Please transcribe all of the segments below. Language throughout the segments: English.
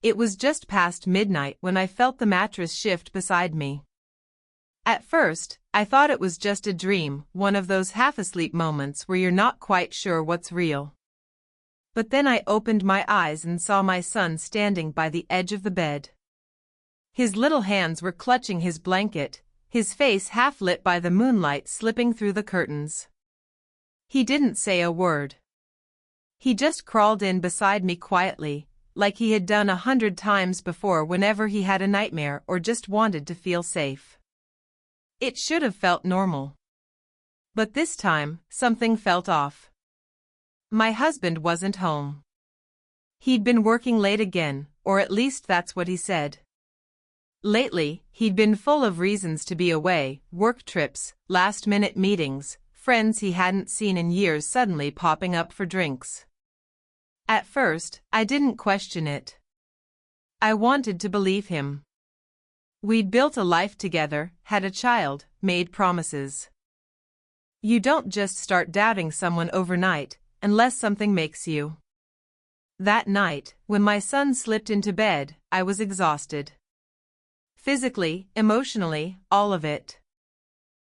It was just past midnight when I felt the mattress shift beside me. At first, I thought it was just a dream, one of those half-asleep moments where you're not quite sure what's real. But then I opened my eyes and saw my son standing by the edge of the bed. His little hands were clutching his blanket, his face half lit by the moonlight slipping through the curtains. He didn't say a word. He just crawled in beside me quietly, like he had done 100 times before whenever he had a nightmare or just wanted to feel safe. It should have felt normal. But this time, something felt off. My husband wasn't home. He'd been working late again, or at least that's what he said. Lately, he'd been full of reasons to be away, work trips, last-minute meetings, friends he hadn't seen in years suddenly popping up for drinks. At first, I didn't question it. I wanted to believe him. We'd built a life together, had a child, made promises. You don't just start doubting someone overnight, unless something makes you. That night, when my son slipped into bed, I was exhausted. Physically, emotionally, all of it.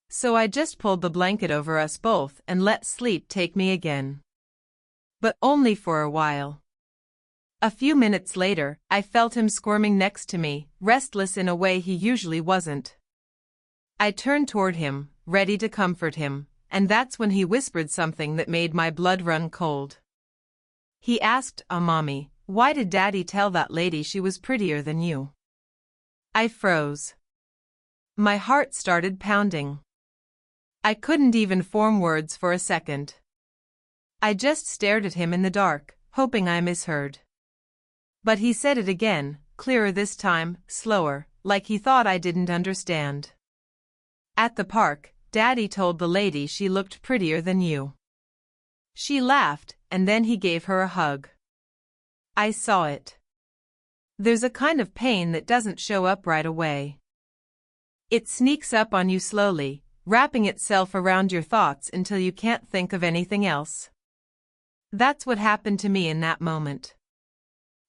So I just pulled the blanket over us both and let sleep take me again. But only for a while. A few minutes later, I felt him squirming next to me, restless in a way he usually wasn't. I turned toward him, ready to comfort him, and that's when he whispered something that made my blood run cold. He asked, Mommy, why did Daddy tell that lady she was prettier than you? I froze. My heart started pounding. I couldn't even form words for a second. I just stared at him in the dark, hoping I misheard. But he said it again, clearer this time, slower, like he thought I didn't understand. At the park, Daddy told the lady she looked prettier than you. She laughed, and then he gave her a hug. I saw it. There's a kind of pain that doesn't show up right away. It sneaks up on you slowly, wrapping itself around your thoughts until you can't think of anything else. That's what happened to me in that moment.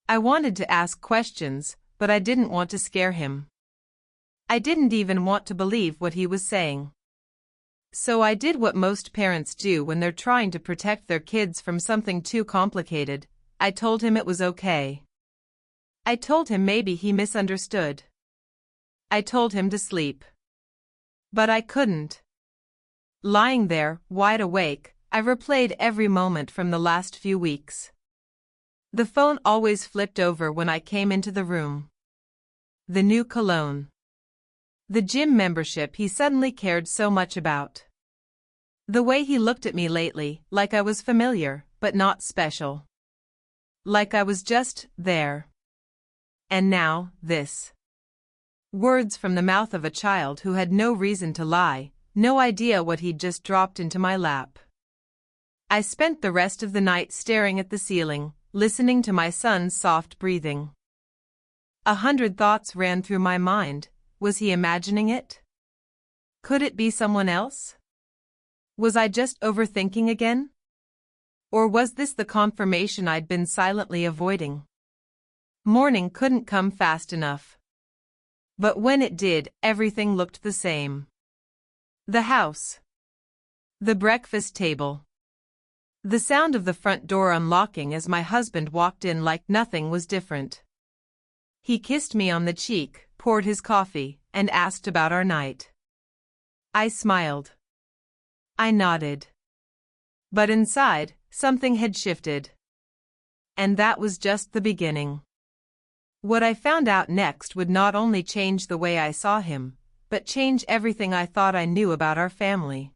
I wanted to ask questions, but I didn't want to scare him. I didn't even want to believe what he was saying. So I did what most parents do when they're trying to protect their kids from something too complicated. I told him it was okay. I told him maybe he misunderstood. I told him to sleep. But I couldn't. Lying there, wide awake, I replayed every moment from the last few weeks. The phone always flipped over when I came into the room. The new cologne. The gym membership he suddenly cared so much about. The way he looked at me lately, like I was familiar, but not special. Like I was just there. And now, this. Words from the mouth of a child who had no reason to lie, no idea what he'd just dropped into my lap. I spent the rest of the night staring at the ceiling, listening to my son's soft breathing. 100 thoughts ran through my mind. Was he imagining it? Could it be someone else? Was I just overthinking again? Or was this the confirmation I'd been silently avoiding? Morning couldn't come fast enough. But when it did, everything looked the same. The house. The breakfast table. The sound of the front door unlocking as my husband walked in like nothing was different. He kissed me on the cheek, poured his coffee, and asked about our night. I smiled. I nodded. But inside, something had shifted. And that was just the beginning. What I found out next would not only change the way I saw him, but change everything I thought I knew about our family.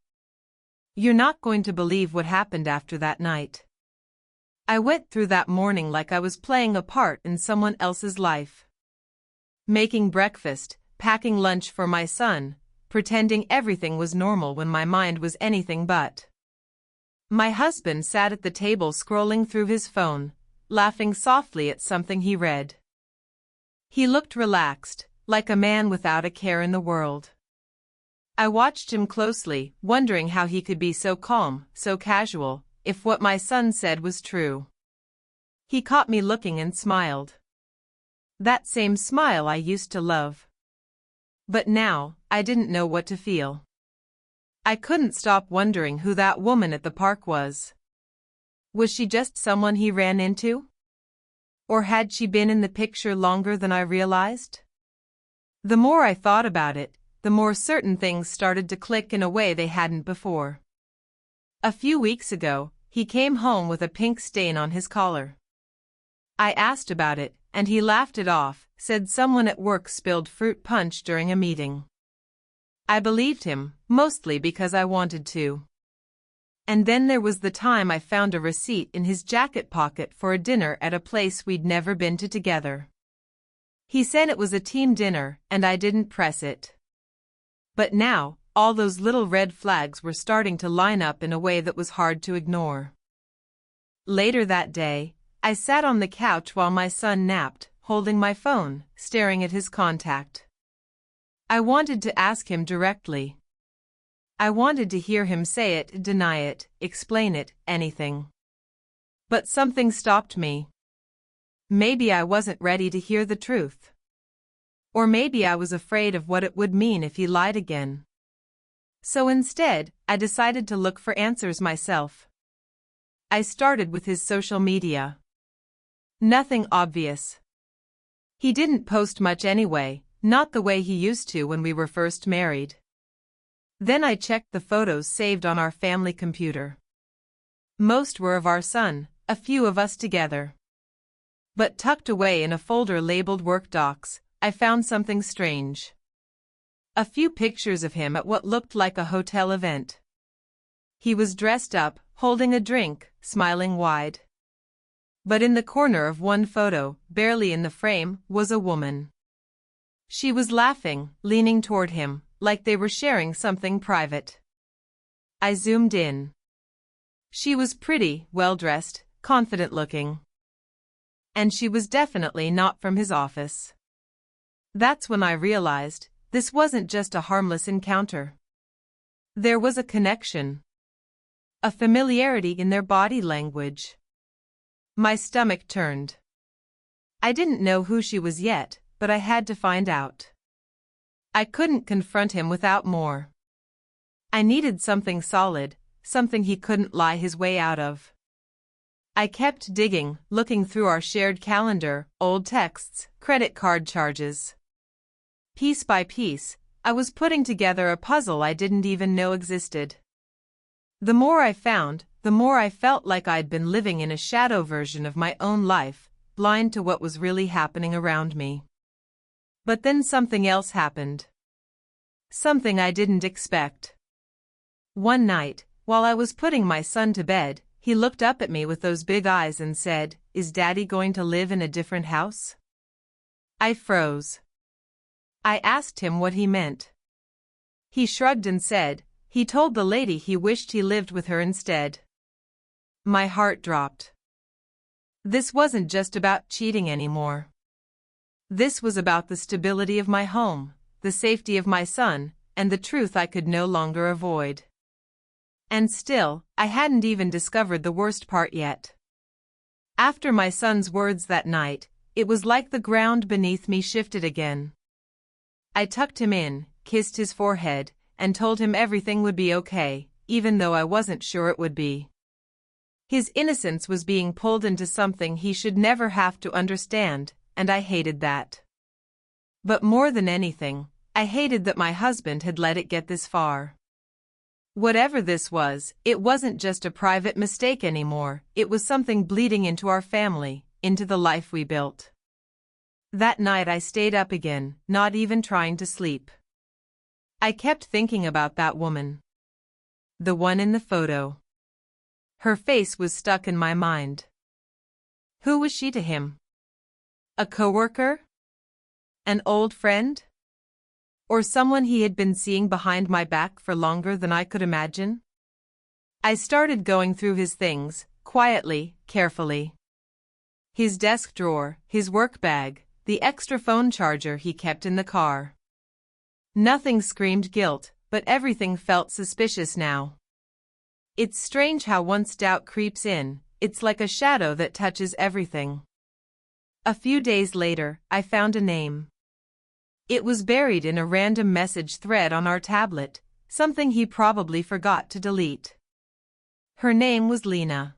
You're not going to believe what happened after that night. I went through that morning like I was playing a part in someone else's life. Making breakfast, packing lunch for my son, pretending everything was normal when my mind was anything but. My husband sat at the table scrolling through his phone, laughing softly at something he read. He looked relaxed, like a man without a care in the world. I watched him closely, wondering how he could be so calm, so casual, if what my son said was true. He caught me looking and smiled. That same smile I used to love. But now, I didn't know what to feel. I couldn't stop wondering who that woman at the park was. Was she just someone he ran into? Or had she been in the picture longer than I realized? The more I thought about it, the more certain things started to click in a way they hadn't before. A few weeks ago, he came home with a pink stain on his collar. I asked about it, and he laughed it off, said someone at work spilled fruit punch during a meeting. I believed him, mostly because I wanted to. And then there was the time I found a receipt in his jacket pocket for a dinner at a place we'd never been to together. He said it was a team dinner, and I didn't press it. But now, all those little red flags were starting to line up in a way that was hard to ignore. Later that day, I sat on the couch while my son napped, holding my phone, staring at his contact. I wanted to ask him directly. I wanted to hear him say it, deny it, explain it, anything. But something stopped me. Maybe I wasn't ready to hear the truth. Or maybe I was afraid of what it would mean if he lied again. So instead, I decided to look for answers myself. I started with his social media. Nothing obvious. He didn't post much anyway, not the way he used to when we were first married. Then I checked the photos saved on our family computer. Most were of our son, a few of us together. But tucked away in a folder labeled Work Docs, I found something strange. A few pictures of him at what looked like a hotel event. He was dressed up, holding a drink, smiling wide. But in the corner of one photo, barely in the frame, was a woman. She was laughing, leaning toward him, like they were sharing something private. I zoomed in. She was pretty, well-dressed, confident-looking. And she was definitely not from his office. That's when I realized, this wasn't just a harmless encounter. There was a connection. A familiarity in their body language. My stomach turned. I didn't know who she was yet, but I had to find out. I couldn't confront him without more. I needed something solid, something he couldn't lie his way out of. I kept digging, looking through our shared calendar, old texts, credit card charges. Piece by piece, I was putting together a puzzle I didn't even know existed. The more I found, the more I felt like I'd been living in a shadow version of my own life, blind to what was really happening around me. But then something else happened. Something I didn't expect. One night, while I was putting my son to bed, he looked up at me with those big eyes and said, "Is Daddy going to live in a different house?" I froze. I asked him what he meant. He shrugged and said, he told the lady he wished he lived with her instead. My heart dropped. This wasn't just about cheating anymore. This was about the stability of my home, the safety of my son, and the truth I could no longer avoid. And still, I hadn't even discovered the worst part yet. After my son's words that night, it was like the ground beneath me shifted again. I tucked him in, kissed his forehead, and told him everything would be okay, even though I wasn't sure it would be. His innocence was being pulled into something he should never have to understand, and I hated that. But more than anything, I hated that my husband had let it get this far. Whatever this was, it wasn't just a private mistake anymore, it was something bleeding into our family, into the life we built. That night I stayed up again, not even trying to sleep. I kept thinking about that woman. The one in the photo. Her face was stuck in my mind. Who was she to him? A coworker? An old friend? Or someone he had been seeing behind my back for longer than I could imagine? I started going through his things, quietly, carefully. His desk drawer, his work bag, the extra phone charger he kept in the car. Nothing screamed guilt, but everything felt suspicious now. It's strange how once doubt creeps in, it's like a shadow that touches everything. A few days later, I found a name. It was buried in a random message thread on our tablet, something he probably forgot to delete. Her name was Lena.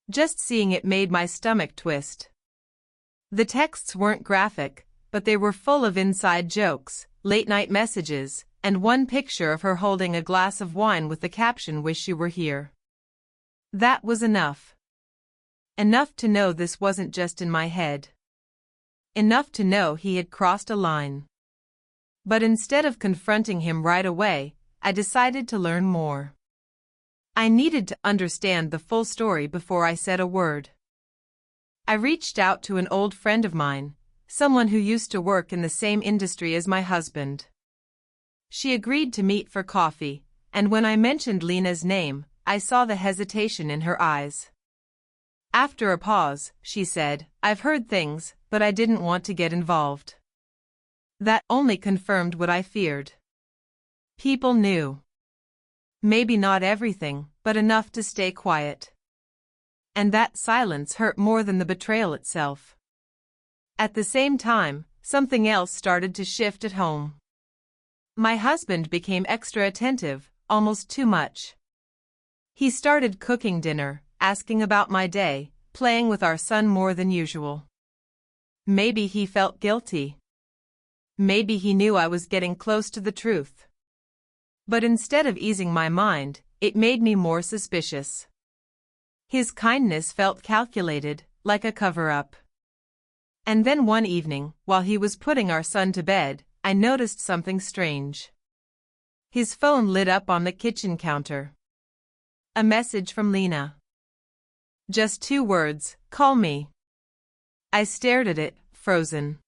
Just seeing it made my stomach twist. The texts weren't graphic, but they were full of inside jokes, late-night messages, and one picture of her holding a glass of wine with the caption "Wish you were here." That was enough. Enough to know this wasn't just in my head. Enough to know he had crossed a line. But instead of confronting him right away, I decided to learn more. I needed to understand the full story before I said a word. I reached out to an old friend of mine, someone who used to work in the same industry as my husband. She agreed to meet for coffee, and when I mentioned Lena's name, I saw the hesitation in her eyes. After a pause, she said, "I've heard things, but I didn't want to get involved." That only confirmed what I feared. People knew. Maybe not everything, but enough to stay quiet. And that silence hurt more than the betrayal itself. At the same time, something else started to shift at home. My husband became extra attentive, almost too much. He started cooking dinner, asking about my day, playing with our son more than usual. Maybe he felt guilty. Maybe he knew I was getting close to the truth. But instead of easing my mind, it made me more suspicious. His kindness felt calculated, like a cover-up. And then one evening, while he was putting our son to bed, I noticed something strange. His phone lit up on the kitchen counter. A message from Lena. Just 2 words, "Call me." I stared at it, frozen.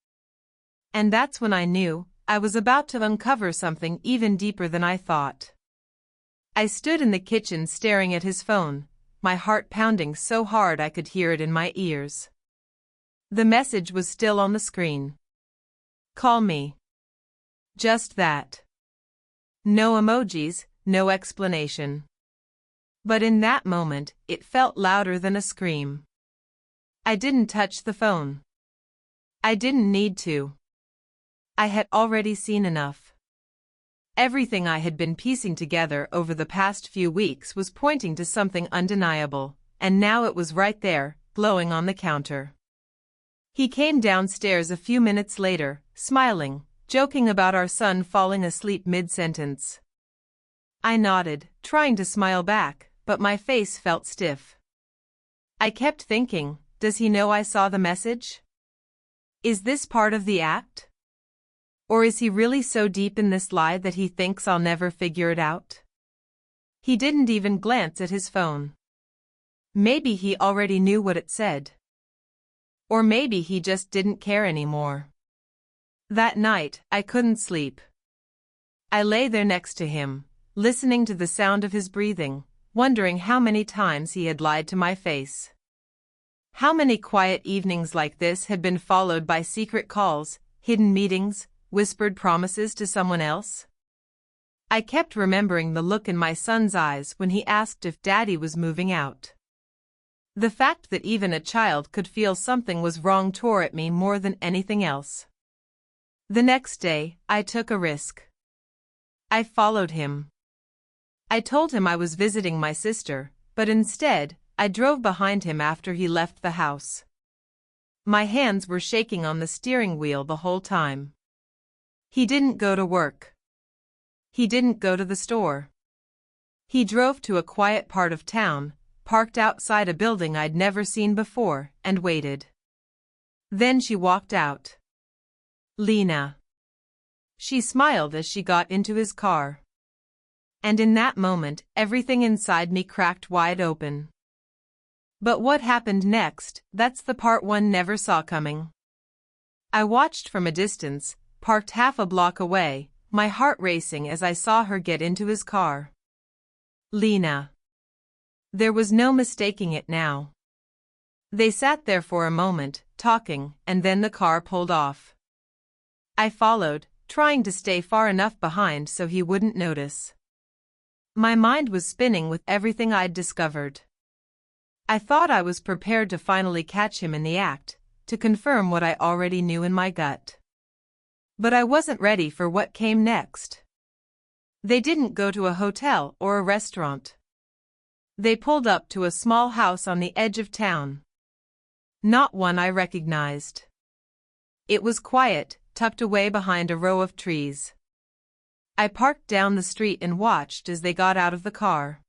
And that's when I knew I was about to uncover something even deeper than I thought. I stood in the kitchen staring at his phone, my heart pounding so hard I could hear it in my ears. The message was still on the screen. "Call me." Just that. No emojis, no explanation. But in that moment, it felt louder than a scream. I didn't touch the phone. I didn't need to. I had already seen enough. Everything I had been piecing together over the past few weeks was pointing to something undeniable, and now it was right there, glowing on the counter. He came downstairs a few minutes later, smiling, joking about our son falling asleep mid-sentence. I nodded, trying to smile back, but my face felt stiff. I kept thinking, does he know I saw the message? Is this part of the act? Or is he really so deep in this lie that he thinks I'll never figure it out? He didn't even glance at his phone. Maybe he already knew what it said. Or maybe he just didn't care anymore. That night, I couldn't sleep. I lay there next to him, listening to the sound of his breathing, wondering how many times he had lied to my face. How many quiet evenings like this had been followed by secret calls, hidden meetings, whispered promises to someone else? I kept remembering the look in my son's eyes when he asked if Daddy was moving out. The fact that even a child could feel something was wrong tore at me more than anything else. The next day, I took a risk. I followed him. I told him I was visiting my sister, but instead, I drove behind him after he left the house. My hands were shaking on the steering wheel the whole time. He didn't go to work. He didn't go to the store. He drove to a quiet part of town, parked outside a building I'd never seen before, and waited. Then she walked out. Lena. She smiled as she got into his car. And in that moment, everything inside me cracked wide open. But what happened next, that's the part one never saw coming. I watched from a distance, parked half a block away, my heart racing as I saw her get into his car. Lena. There was no mistaking it now. They sat there for a moment, talking, and then the car pulled off. I followed, trying to stay far enough behind so he wouldn't notice. My mind was spinning with everything I'd discovered. I thought I was prepared to finally catch him in the act, to confirm what I already knew in my gut. But I wasn't ready for what came next. They didn't go to a hotel or a restaurant. They pulled up to a small house on the edge of town. Not one I recognized. It was quiet, tucked away behind a row of trees. I parked down the street and watched as they got out of the car.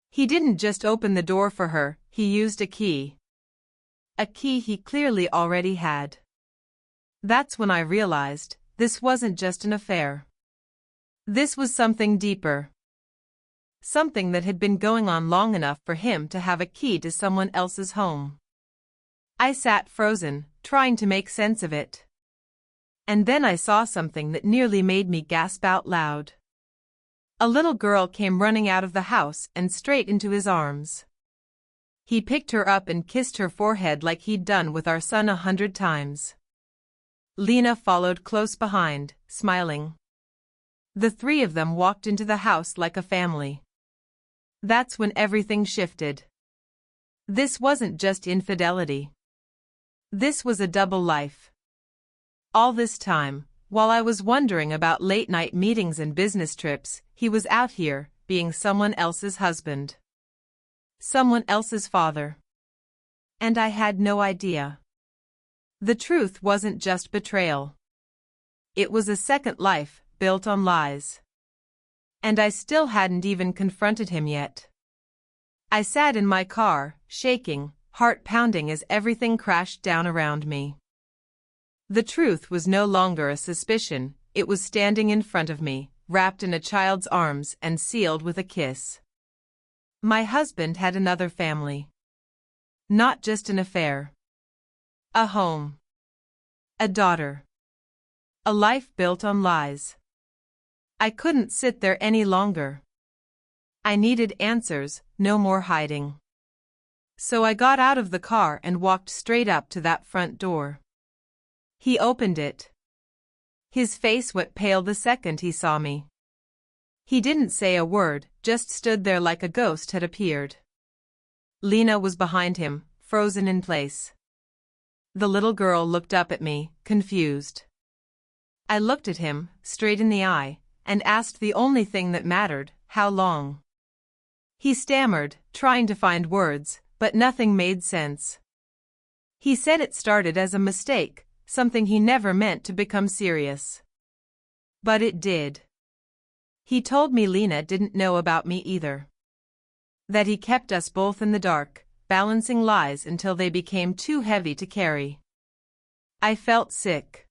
He didn't just open the door for her, he used a key. A key he clearly already had. That's when I realized this wasn't just an affair. This was something deeper. Something that had been going on long enough for him to have a key to someone else's home. I sat frozen, trying to make sense of it. And then I saw something that nearly made me gasp out loud. A little girl came running out of the house and straight into his arms. He picked her up and kissed her forehead like he'd done with our son 100 times. Lena followed close behind, smiling. The three of them walked into the house like a family. That's when everything shifted. This wasn't just infidelity. This was a double life. All this time, while I was wondering about late-night meetings and business trips, he was out here, being someone else's husband. Someone else's father. And I had no idea. The truth wasn't just betrayal. It was a second life, built on lies. And I still hadn't even confronted him yet. I sat in my car, shaking, heart pounding as everything crashed down around me. The truth was no longer a suspicion, it was standing in front of me, wrapped in a child's arms and sealed with a kiss. My husband had another family. Not just an affair. A home. A daughter. A life built on lies. I couldn't sit there any longer. I needed answers, no more hiding. So I got out of the car and walked straight up to that front door. He opened it. His face went pale the second he saw me. He didn't say a word, just stood there like a ghost had appeared. Lena was behind him, frozen in place. The little girl looked up at me, confused. I looked at him, straight in the eye, and asked the only thing that mattered, how long? He stammered, trying to find words, but nothing made sense. He said it started as a mistake, something he never meant to become serious. But it did. He told me Lena didn't know about me either. That he kept us both in the dark, balancing lies until they became too heavy to carry. I felt sick.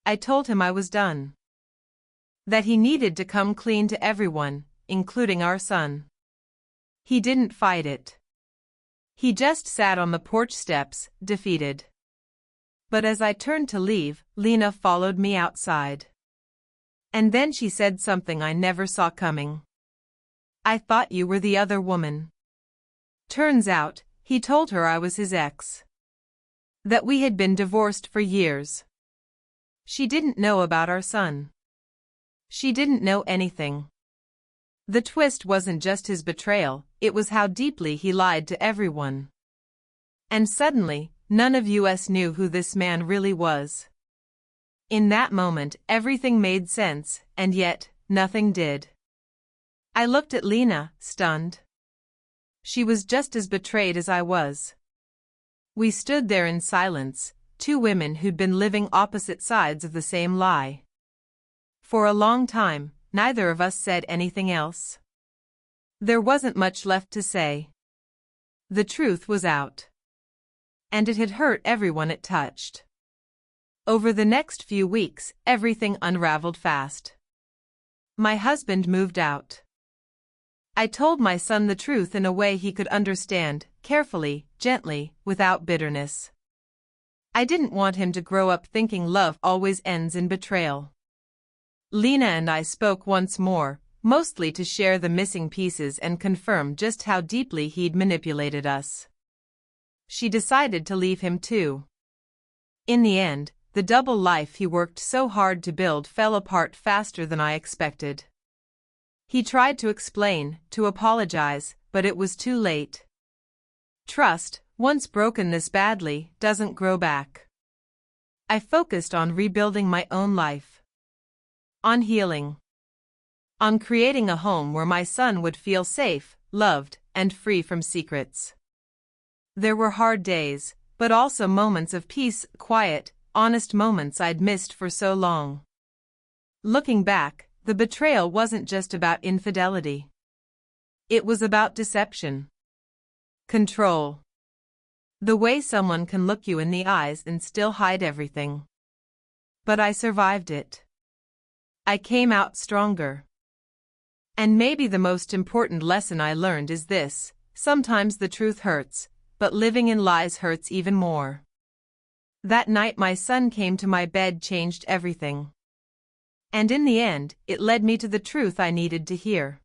I told him I was done. That he needed to come clean to everyone, including our son. He didn't fight it. He just sat on the porch steps, defeated. But as I turned to leave, Lena followed me outside. And then she said something I never saw coming. I thought you were the other woman. Turns out, he told her I was his ex. That we had been divorced for years. She didn't know about our son. She didn't know anything. The twist wasn't just his betrayal, it was how deeply he lied to everyone. And suddenly, none of us knew who this man really was. In that moment, everything made sense, and yet, nothing did. I looked at Lena, stunned. She was just as betrayed as I was. We stood there in silence, two women who'd been living opposite sides of the same lie. For a long time, neither of us said anything else. There wasn't much left to say. The truth was out. And it had hurt everyone it touched. Over the next few weeks, everything unraveled fast. My husband moved out. I told my son the truth in a way he could understand, carefully, gently, without bitterness. I didn't want him to grow up thinking love always ends in betrayal. Lena and I spoke once more, mostly to share the missing pieces and confirm just how deeply he'd manipulated us. She decided to leave him too. In the end, the double life he worked so hard to build fell apart faster than I expected. He tried to explain, to apologize, but it was too late. Trust, once broken this badly, doesn't grow back. I focused on rebuilding my own life. On healing. On creating a home where my son would feel safe, loved, and free from secrets. There were hard days, but also moments of peace, quiet, honest moments I'd missed for so long. Looking back, the betrayal wasn't just about infidelity. It was about deception. Control. The way someone can look you in the eyes and still hide everything. But I survived it. I came out stronger. And maybe the most important lesson I learned is this: sometimes the truth hurts, but living in lies hurts even more. That night my son came to my bed changed everything. And in the end, it led me to the truth I needed to hear.